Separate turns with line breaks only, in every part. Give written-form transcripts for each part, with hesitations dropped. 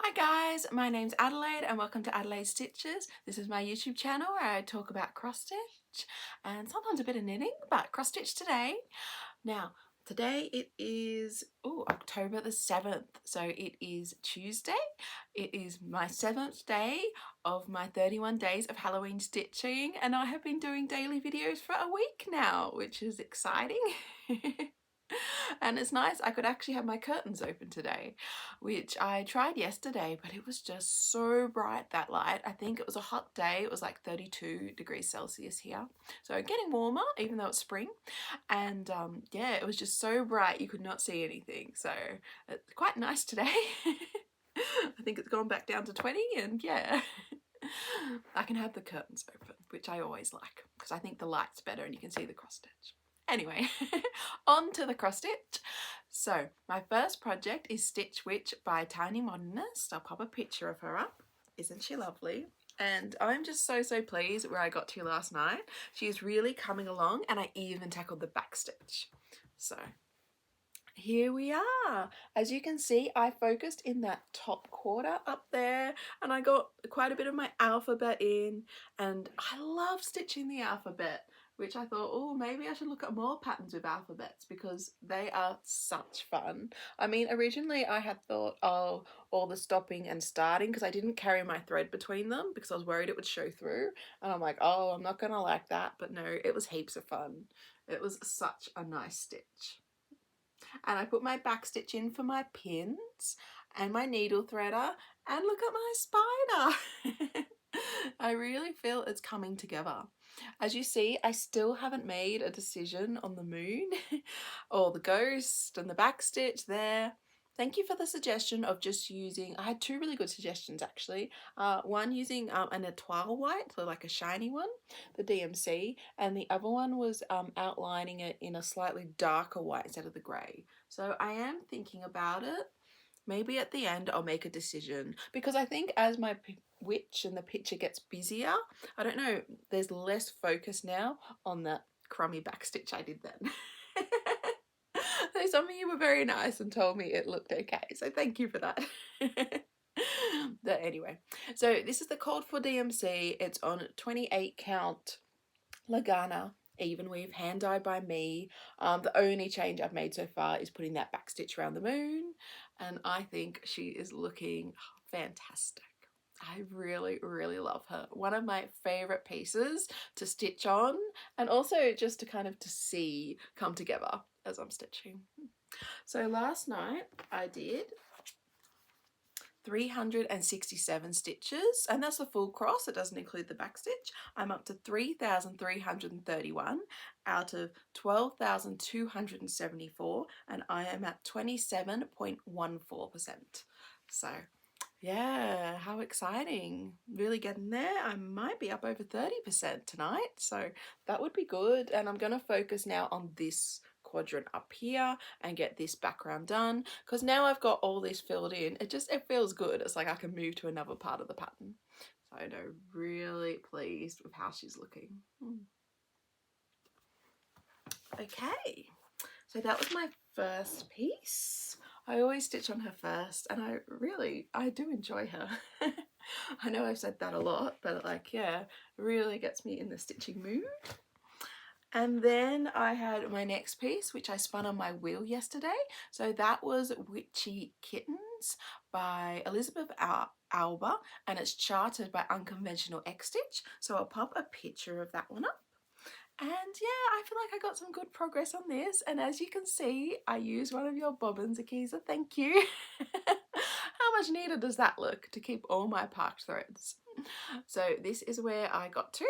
Hi guys, my name's Adelaide and welcome to Adelaide Stitches. This is my YouTube channel where I talk about cross stitch and sometimes a bit of knitting, but cross stitch today. Now, today it is October the 7th, so it is Tuesday. It is my 7th day of my 31 days of Halloween stitching, and I have been doing daily videos for a week now, which is exciting. And it's nice, I could actually have my curtains open today, which I tried yesterday, but it was just so bright, that light. I think it was a hot day, it was like 32 degrees Celsius here, so getting warmer even though it's spring. And yeah, it was just so bright you could not see anything, so it's quite nice today. I think it's gone back down to 20, and yeah. I can have the curtains open, which I always like because I think the light's better and you can see the cross stitch. Anyway, on to the cross stitch. So my first project is Stitch Witch by Tiny Modernist. I'll pop a picture of her up. Isn't she lovely? And I'm just so pleased where I got to last night. She's really coming along, and I even tackled the back stitch. So here we are. As you can see, I focused in that top quarter up there, and I got quite a bit of my alphabet in, and I love stitching the alphabet, which I thought, oh, maybe I should look at more patterns with alphabets because they are such fun. I mean, originally I had thought, oh, all the stopping and starting, because I didn't carry my thread between them because I was worried it would show through, and I'm like, oh, I'm not gonna like that. But no, it was heaps of fun. It was such a nice stitch. And I put my back stitch in for my pins and my needle threader, and look at my spider. I really feel it's coming together. As you see, I still haven't made a decision on the moon or the ghost and the back stitch there. Thank you for the suggestion of just using, I had two really good suggestions actually. One using an étoile white, so like a shiny one, the DMC, and the other one was outlining it in a slightly darker white instead of the grey. So I am thinking about it. Maybe at the end I'll make a decision, because I think as my witch and the picture gets busier, I don't know, there's less focus now on that crummy back stitch I did then. So some of you were very nice and told me it looked okay, so thank you for that. But anyway, so this is the called for DMC. It's on 28 count Lugana Evenweave, hand dyed by me. The only change I've made so far is putting that back stitch around the moon, and I think she is looking fantastic. I really love her. One of my favorite pieces to stitch on, and also just to kind of to see come together as I'm stitching. So last night I did 367 stitches, and that's the full cross. It doesn't include the back stitch. I'm up to 3,331 out of 12,274, and I am at 27.14%. So yeah, how exciting. Really getting there. I might be up over 30% tonight, so that would be good. And I'm going to focus now on this quadrant up here and get this background done, because now I've got all this filled in, it feels good. It's like I can move to another part of the pattern. So I know, really pleased with how she's looking. Okay, so that was my first piece. I always stitch on her first, and I do enjoy her. I know I've said that a lot, but like, yeah, really gets me in the stitching mood. And then I had my next piece, which I spun on my wheel yesterday. So that was Witchy Kittens by Elizabeth Alba, and it's charted by Unconventional XStitch. So I'll pop a picture of that one up. And yeah, I feel like I got some good progress on this, and as you can see, I used one of your bobbins, Akiza, thank you. How much neater does that look to keep all my parked threads? So this is where I got to.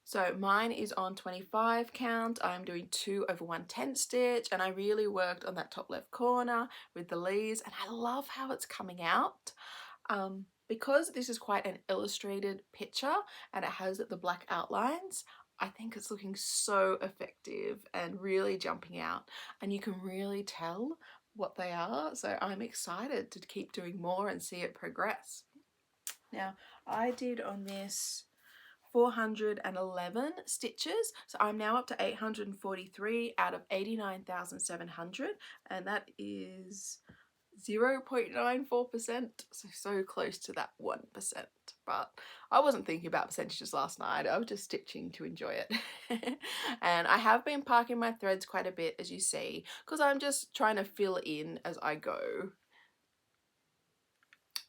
So mine is on 25 count. I'm doing 2 over 1/10 stitch, and I really worked on that top left corner with the leaves, and I love how it's coming out. Because this is quite an illustrated picture and it has the black outlines, I think it's looking so effective and really jumping out, and you can really tell what they are. So I'm excited to keep doing more and see it progress. Now I did on this 411 stitches, so I'm now up to 843 out of 89,700, and that is 0.94%, so close to that 1%. But I wasn't thinking about percentages last night, I was just stitching to enjoy it. And I have been parking my threads quite a bit, as you see, because I'm just trying to fill in as I go.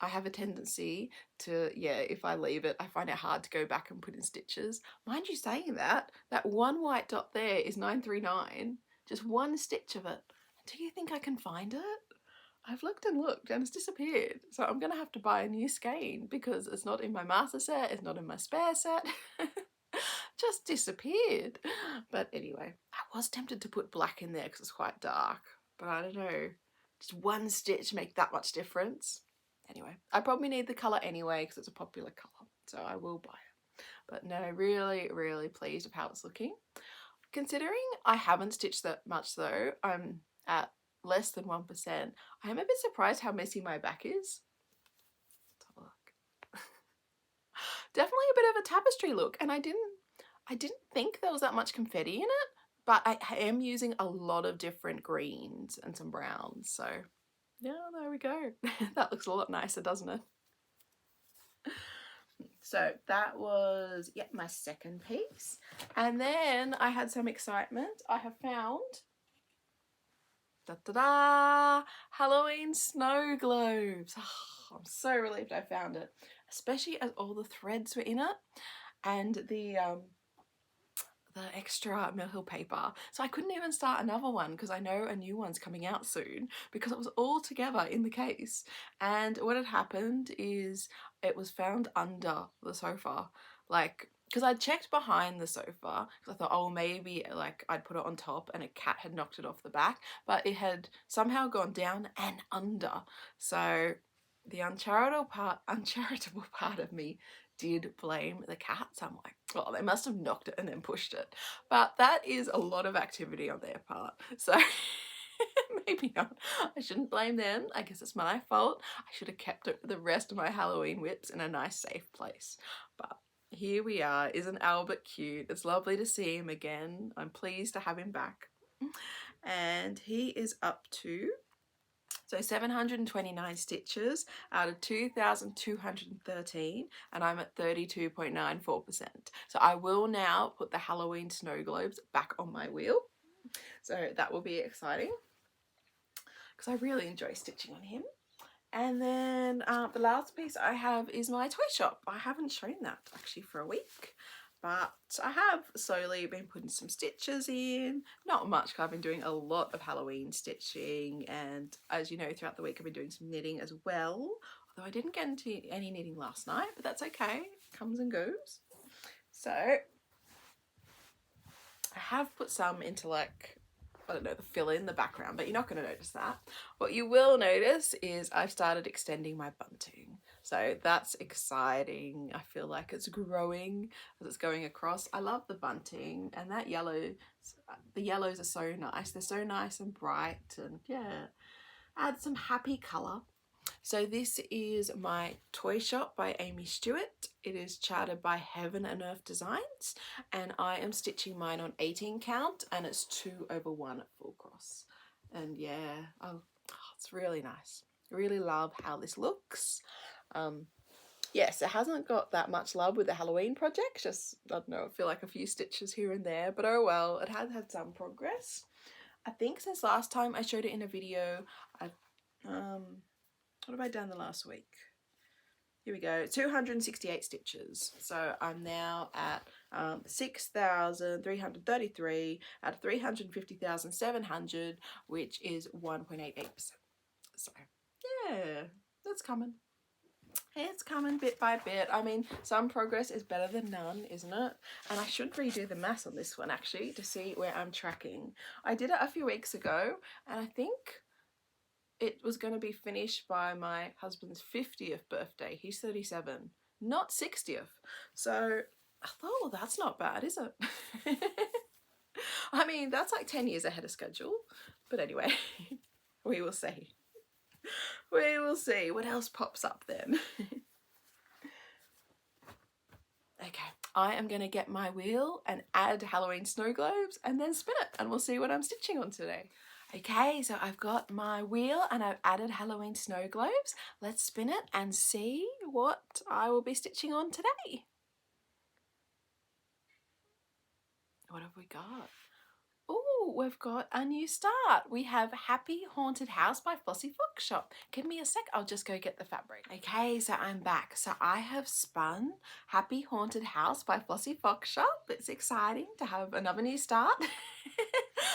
I have a tendency to, yeah, if I leave it, I find it hard to go back and put in stitches. Mind you saying that, that one white dot there is 939, just one stitch of it. Do you think I can find it? I've looked and looked and it's disappeared. So I'm gonna have to buy a new skein because it's not in my master set, it's not in my spare set. Just disappeared. But anyway, I was tempted to put black in there because it's quite dark, but I don't know, just one stitch make that much difference? Anyway, I probably need the colour anyway because it's a popular colour, so I will buy it. But no, really, really pleased with how it's looking. Considering I haven't stitched that much though, I'm at less than 1%. I am a bit surprised how messy my back is. Let's have a look. Definitely a bit of a tapestry look, and I didn't think there was that much confetti in it, but I am using a lot of different greens and some browns, so yeah, there we go. That looks a lot nicer, doesn't it? So that was, yeah, my second piece. And then I had some excitement. I have found, da-da-da, Halloween snow globes. Oh, I'm so relieved I found it, especially as all the threads were in it and the extra Mill Hill paper. So I couldn't even start another one because I know a new one's coming out soon because it was all together in the case. And what had happened is it was found under the sofa, like, because I checked behind the sofa because I thought, oh, maybe like I'd put it on top and a cat had knocked it off the back, but it had somehow gone down and under. So the uncharitable part of me did blame the cats. I'm like, well, they must have knocked it and then pushed it. But that is a lot of activity on their part. So maybe not. I shouldn't blame them. I guess it's my fault. I should have kept the rest of my Halloween whips in a nice safe place. But here we are. Isn't Albert cute? It's lovely to see him again. I'm pleased to have him back. And he is up to, so 729 stitches out of 2,213, and I'm at 32.94%. So I will now put the Halloween snow globes back on my wheel. So that will be exciting because I really enjoy stitching on him. And then the last piece I have is my toy shop. I haven't shown that actually for a week, but I have slowly been putting some stitches in. Not much because I've been doing a lot of Halloween stitching, and as you know, throughout the week I've been doing some knitting as well. Although I didn't get into any knitting last night, but that's okay. It comes and goes. So I have put some into, like, I don't know, the fill in the background, but you're not going to notice that. What you will notice is I've started extending my bunting. So that's exciting. I feel like it's growing as it's going across. I love the bunting, and that yellow, the yellows are so nice. They're so nice and bright, and yeah, add some happy colour. So this is my toy shop by Aimee Stewart. It is chartered by Heaven and Earth Designs, and I am stitching mine on 18 count, and it's 2/1 full cross. And yeah, oh, it's really nice. I really love how this looks. Yes, it hasn't got that much love with the Halloween project, just, I don't know, I feel like a few stitches here and there, but oh well, it has had some progress. I think since last time I showed it in a video, I've what have I done the last week? Here we go, 268 stitches. So I'm now at 6,333 out of 350,700, which is 1.88%. So yeah, that's coming. It's coming bit by bit. I mean, some progress is better than none, isn't it? And I should redo the maths on this one actually to see where I'm tracking. I did it a few weeks ago, and I think it was going to be finished by my husband's 50th birthday. He's 37, not 60th. So I thought, well, that's not bad, is it? I mean, that's like 10 years ahead of schedule. But anyway, we will see. We will see what else pops up then. Okay, I am going to get my wheel and add Halloween snow globes and then spin it, and we'll see what I'm stitching on today. Okay, so I've got my wheel and I've added Halloween snow globes. Let's spin it and see what I will be stitching on today. What have we got? Oh, we've got a new start. We have Happy Haunted House by Flossy Fox Shop. Give me a sec, I'll just go get the fabric. Okay, so I'm back. So I have spun Happy Haunted House by Flossy Fox Shop. It's exciting to have another new start.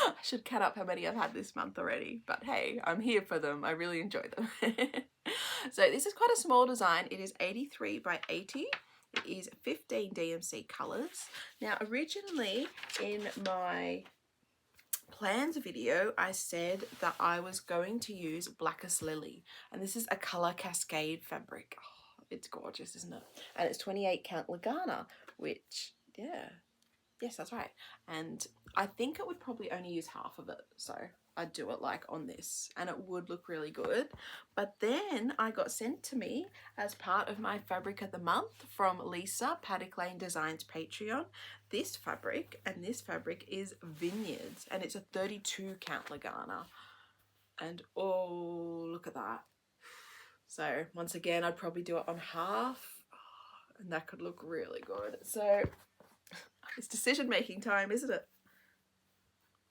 I should count up how many I've had this month already, but hey, I'm here for them. I really enjoy them. So this is quite a small design. It is 83 by 80. It is 15 DMC colours. Now, originally in my plans video, I said that I was going to use Blackest Lily, and this is a Colour Cascade fabric. Oh, it's gorgeous, isn't it? And it's 28 count Lugana, which, yeah, yes, that's right. And I think it would probably only use half of it, so I'd do it like on this and it would look really good. But then I got sent to me as part of my fabric of the month from Lisa, Paddock Lane Designs Patreon, this fabric, and this fabric is Vineyards, and it's a 32 count Lugana. And oh, look at that. So once again, I'd probably do it on half, and that could look really good. So it's decision making time, isn't it?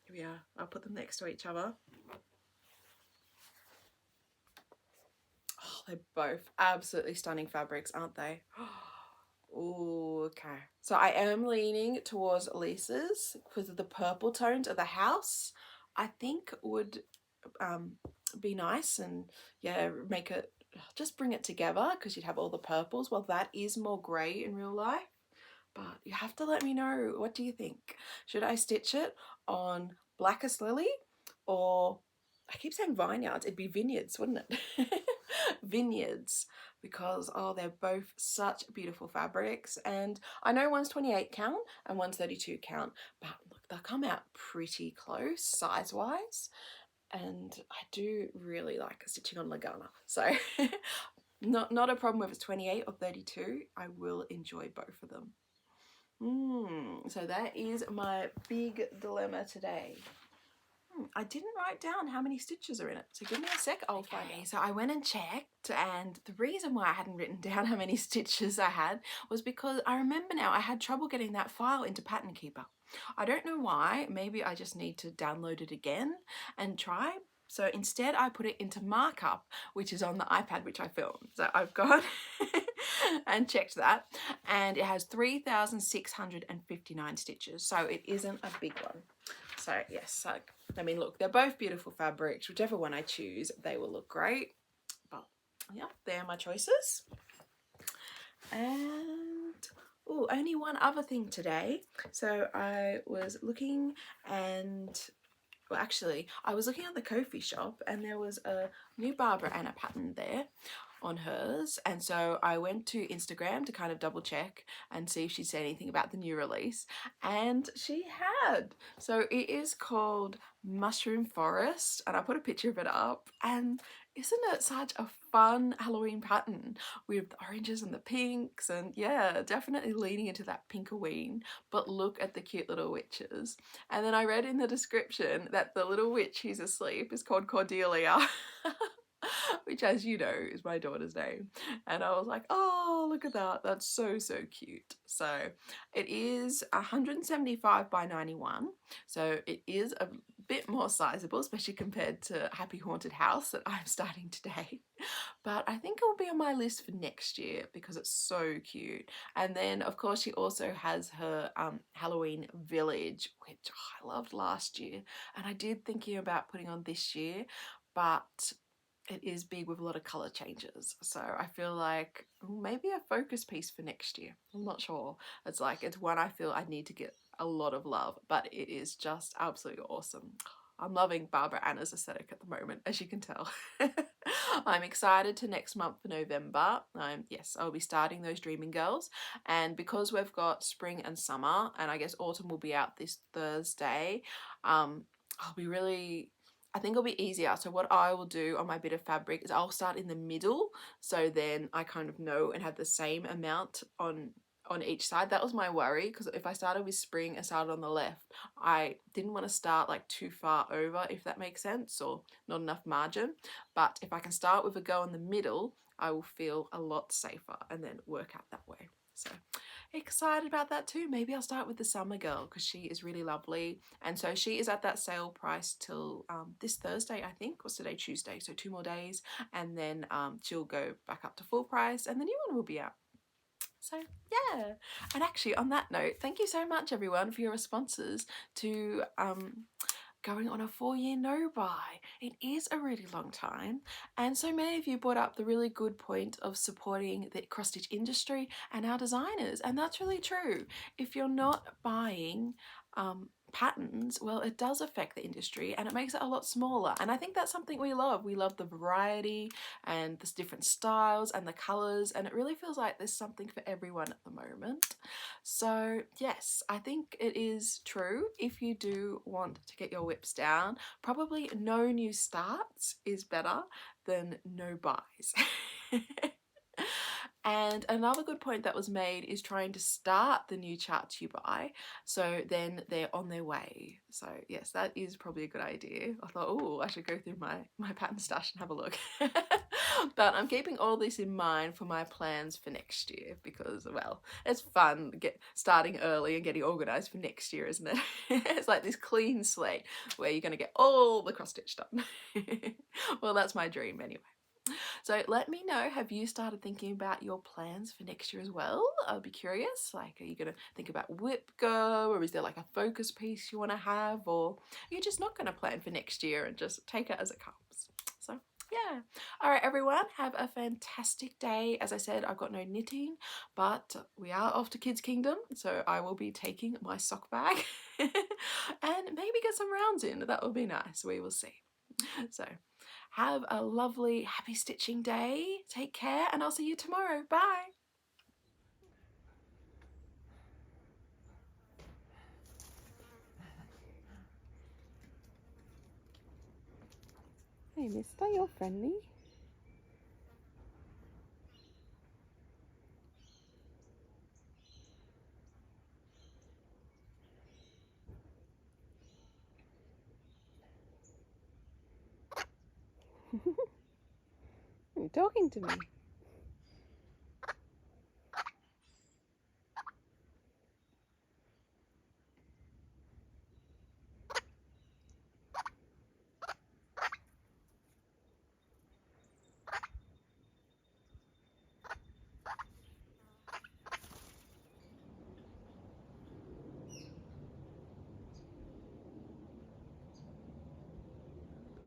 Here we are. I'll put them next to each other. Oh, they're both absolutely stunning fabrics, aren't they? Oh, okay. So I am leaning towards Lisa's because of the purple tones of the house. I think would be nice, and yeah, make it, just bring it together because you'd have all the purples. Well, that is more grey in real life. But you have to let me know, what do you think? Should I stitch it on Blackest Lily, or I keep saying Vineyards, it'd be Vineyards, wouldn't it? Vineyards, because oh, they're both such beautiful fabrics, and I know one's 28 count and one's 32 count, but look, they'll come out pretty close size wise, and I do really like stitching on Lugana, so not a problem if it's 28 or 32. I will enjoy both of them. So that is my big dilemma today. I didn't write down how many stitches are in it, so give me a sec, I'll find out. So I went and checked, and the reason why I hadn't written down how many stitches I had was because I remember now I had trouble getting that file into Pattern Keeper. I don't know why. Maybe I just need to download it again and try. So instead I put it into Markup, which is on the iPad, which I filmed. So I've got and checked that, and it has 3,659 stitches, so it isn't a big one. So yes, I mean, look, they're both beautiful fabrics. Whichever one I choose, they will look great. But yeah, they're my choices. And oh, only one other thing today. So I was looking, and well, actually, I was looking at the Kofi shop, and there was a new Barbara Anna pattern there on hers, and so I went to Instagram to kind of double check and see if she'd said anything about the new release, and she had. So it is called Mushroom Forest, and I put a picture of it up, and isn't it such a fun Halloween pattern with the oranges and the pinks, and yeah, definitely leaning into that Pinkoween, but look at the cute little witches. And then I read in the description that the little witch who's asleep is called Cordelia. Which, as you know, is my daughter's name, and I was like, oh, look at that, that's so cute. So it is 175 by 91, so it is a bit more sizable, especially compared to Happy Haunted House that I'm starting today, but I think it will be on my list for next year because it's so cute. And then of course she also has her Halloween Village, which I loved last year, and I did thinking about putting on this year, but it is big with a lot of colour changes, so I feel like maybe a focus piece for next year. I'm not sure. It's like, it's one I feel I need to get a lot of love, but it is just absolutely awesome. I'm loving Barbara Anna's aesthetic at the moment, as you can tell. I'm excited to next month for November. Yes, I'll be starting those Dreaming Girls, and because we've got spring and summer, and I guess autumn will be out this Thursday, I'll be really, I think it'll be easier. So what I will do on my bit of fabric is I'll start in the middle, so then I kind of know and have the same amount on on each side. That was my worry, because if I started with spring and started on the left, I didn't want to start like too far over, if that makes sense, or not enough margin. But if I can start with a go in the middle, I will feel a lot safer and then work out that way. So excited about that too. Maybe I'll start with the Summer Girl, because she is really lovely, and so she is at that sale price till this Thursday, I think. What's today? Tuesday, so 2 more days, and then she'll go back up to full price and the new one will be out. So yeah, and actually on that note, thank you so much everyone for your responses to going on a 4-year no buy. It is a really long time, and so many of you brought up the really good point of supporting the cross stitch industry and our designers, and that's really true. If you're not buying patterns, well, it does affect the industry and it makes it a lot smaller, and I think that's something we love. We love the variety and the different styles and the colors, and it really feels like there's something for everyone at the moment. So yes, I think it is true. If you do want to get your whips down, probably no new starts is better than no buys. And another good point that was made is trying to start the new charts you buy, so then they're on their way. So yes, that is probably a good idea. I thought, oh, I should go through my pattern stash and have a look. But I'm keeping all this in mind for my plans for next year, because, well, it's fun starting early and getting organised for next year, isn't it? It's like this clean slate where you're going to get all the cross stitch done. Well, that's my dream anyway. So let me know, have you started thinking about your plans for next year as well? I'll be curious. Like, are you going to think about whip go, or is there like a focus piece you want to have, or are you just not going to plan for next year and just take it as it comes? So yeah. All right, everyone, have a fantastic day. As I said, I've got no knitting, but we are off to Kids Kingdom, so I will be taking my sock bag and maybe get some rounds in. That would be nice. We will see. So have a lovely, happy stitching day. Take care, and I'll see you tomorrow. Bye. Hey, mister, you're friendly. You're talking to me.